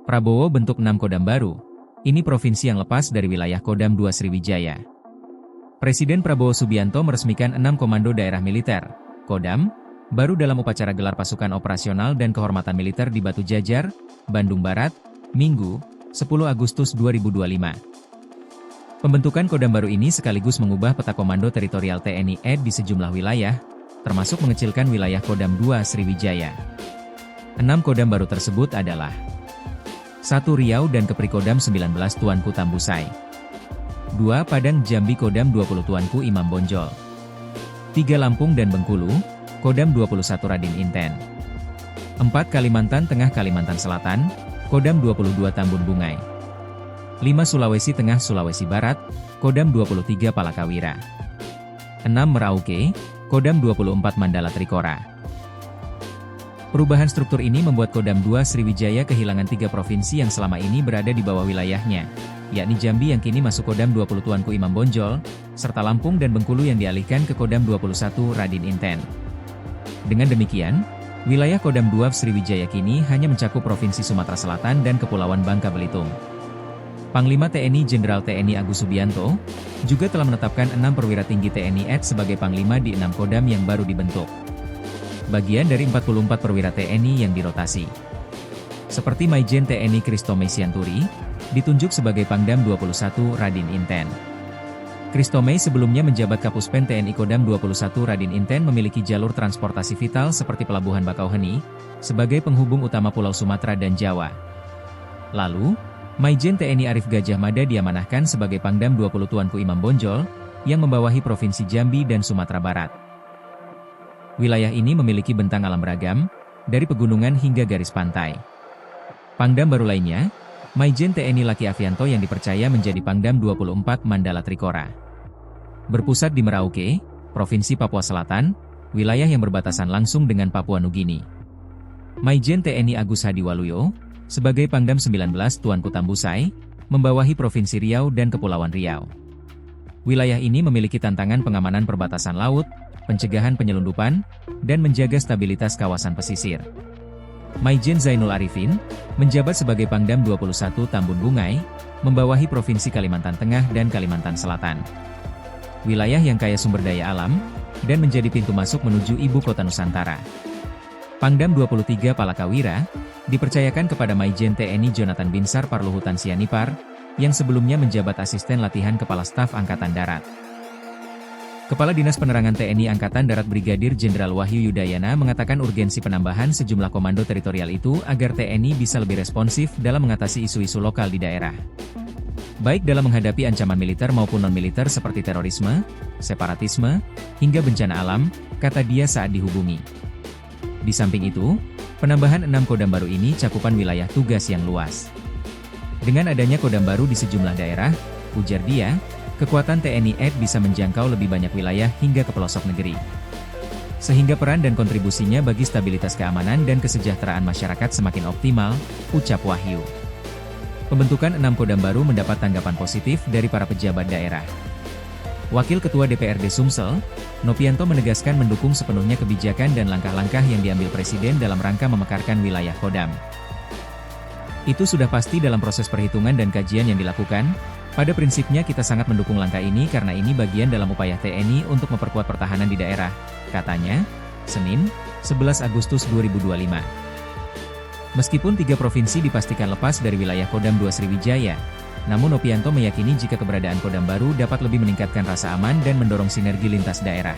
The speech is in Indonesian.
Prabowo bentuk 6 Kodam baru. Ini provinsi yang lepas dari wilayah Kodam 2 Sriwijaya. Presiden Prabowo Subianto meresmikan 6 komando daerah militer, Kodam, baru dalam upacara gelar pasukan operasional dan kehormatan militer di Batu Jajar, Bandung Barat, Minggu, 10 Agustus 2025. Pembentukan Kodam baru ini sekaligus mengubah peta komando teritorial TNI AD di sejumlah wilayah, termasuk mengecilkan wilayah Kodam 2 Sriwijaya. 6 Kodam baru tersebut adalah 1 Riau dan Kepri Kodam 19 Tuanku Tambusai, 2 Padang Jambi Kodam 20 Tuanku Imam Bonjol, 3 Lampung dan Bengkulu, Kodam 21 Raden Inten, 4 Kalimantan Tengah Kalimantan Selatan, Kodam 22 Tambun Bungai, 5 Sulawesi Tengah Sulawesi Barat, Kodam 23 Palakawira, 6 Merauke, Kodam 24 Mandala Trikora. Perubahan struktur ini membuat Kodam 2 Sriwijaya kehilangan 3 provinsi yang selama ini berada di bawah wilayahnya, yakni Jambi yang kini masuk Kodam 20 Tuanku Imam Bonjol, serta Lampung dan Bengkulu yang dialihkan ke Kodam 21 Raden Inten. Dengan demikian, wilayah Kodam 2 Sriwijaya kini hanya mencakup Provinsi Sumatera Selatan dan Kepulauan Bangka Belitung. Panglima TNI Jenderal TNI Agus Subianto juga telah menetapkan 6 perwira tinggi TNI AD sebagai panglima di 6 Kodam yang baru dibentuk. Bagian dari 44 perwira TNI yang dirotasi. Seperti Maijen TNI Christomay Sianturi, ditunjuk sebagai Pangdam 21 Raden Inten. Christomay sebelumnya menjabat Kapuspen TNI Kodam 21 Raden Inten memiliki jalur transportasi vital seperti Pelabuhan Bakauheni, sebagai penghubung utama Pulau Sumatera dan Jawa. Lalu, Maijen TNI Arif Gajah Mada diamanahkan sebagai Pangdam 20 Tuanku Imam Bonjol, yang membawahi Provinsi Jambi dan Sumatera Barat. Wilayah ini memiliki bentang alam beragam, dari pegunungan hingga garis pantai. Pangdam baru lainnya, Maijen TNI Laki Avianto yang dipercaya menjadi Pangdam 24 Mandala Trikora. Berpusat di Merauke, Provinsi Papua Selatan, wilayah yang berbatasan langsung dengan Papua Nugini. Maijen TNI Agus Hadi Waluyo, sebagai Pangdam 19 Tuanku Tambusai, membawahi Provinsi Riau dan Kepulauan Riau. Wilayah ini memiliki tantangan pengamanan perbatasan laut, pencegahan penyelundupan, dan menjaga stabilitas kawasan pesisir. Maijen Zainul Arifin, menjabat sebagai Pangdam 21 Tambun Bungai, membawahi Provinsi Kalimantan Tengah dan Kalimantan Selatan. Wilayah yang kaya sumber daya alam, dan menjadi pintu masuk menuju ibu kota Nusantara. Pangdam 23 Palakawira, dipercayakan kepada Maijen TNI Jonathan Binsar Parluhutan Sianipar, yang sebelumnya menjabat Asisten Latihan Kepala Staf Angkatan Darat. Kepala Dinas Penerangan TNI Angkatan Darat Brigadir Jenderal Wahyu Yudayana mengatakan urgensi penambahan sejumlah komando teritorial itu agar TNI bisa lebih responsif dalam mengatasi isu-isu lokal di daerah. Baik dalam menghadapi ancaman militer maupun non-militer seperti terorisme, separatisme, hingga bencana alam, kata dia saat dihubungi. Di samping itu, penambahan 6 Kodam baru ini cakupan wilayah tugas yang luas. Dengan adanya Kodam baru di sejumlah daerah, ujar dia, kekuatan TNI AD bisa menjangkau lebih banyak wilayah hingga ke pelosok negeri. Sehingga peran dan kontribusinya bagi stabilitas keamanan dan kesejahteraan masyarakat semakin optimal, ucap Wahyu. Pembentukan 6 Kodam baru mendapat tanggapan positif dari para pejabat daerah. Wakil Ketua DPRD Sumsel, Nopianto menegaskan mendukung sepenuhnya kebijakan dan langkah-langkah yang diambil Presiden dalam rangka memekarkan wilayah Kodam. Itu sudah pasti dalam proses perhitungan dan kajian yang dilakukan. Pada prinsipnya kita sangat mendukung langkah ini karena ini bagian dalam upaya TNI untuk memperkuat pertahanan di daerah, katanya, Senin, 11 Agustus 2025. Meskipun 3 provinsi dipastikan lepas dari wilayah Kodam 2 Sriwijaya, namun Nopianto meyakini jika keberadaan Kodam baru dapat lebih meningkatkan rasa aman dan mendorong sinergi lintas daerah.